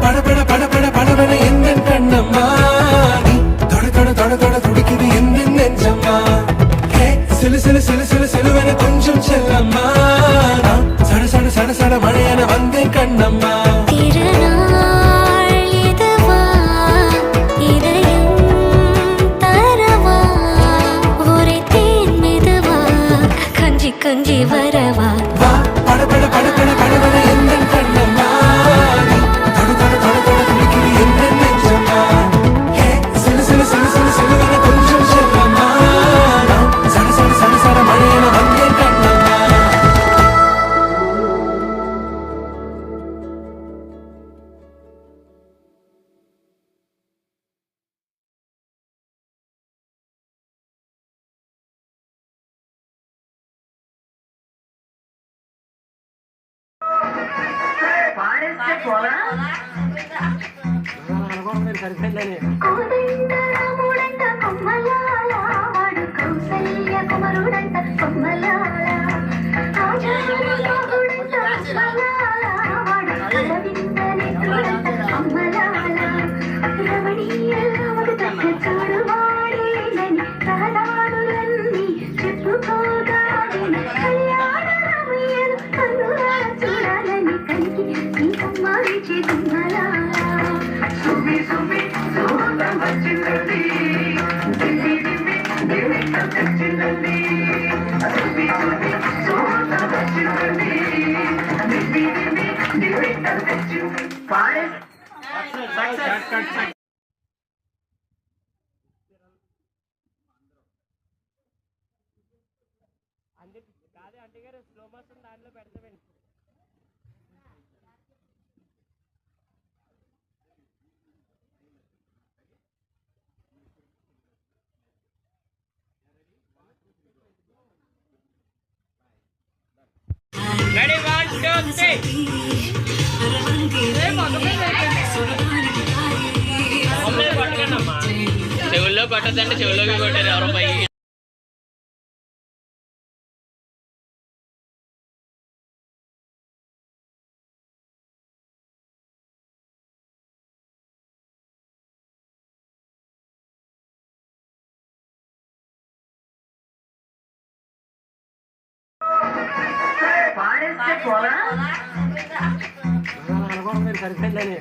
படபட படபட படபட எந்த கண்ணம்மா நீ தொட தொட தொட தொட துடிக்குது எந்த நெஞ்சம்மா ஹே சிலு சிலு சிலு சிலு சிலுவென கொஞ்சம் செல்லம்மா நான் சட சட சட சட மழையென வந்தேன் கண்ணம்மா கொஞ்சி வரவா வா படபட படபட படபட எந்த கண்ணம்மா நீ தொட தொட தொட தொட துடிக்குது எந்த நெஞ்சம்மா ஹே சிலு சிலு சிலு சிலு சிலுவென கொஞ்சம் செல்லம்மா நான் சட சட சட சட மழையென வந்தேன் கண்ணம்மா చెవుల్లో కొట్టదంటే చెవుల్లోకి కొట్టారు ఎవరో పై సరిపోయిందని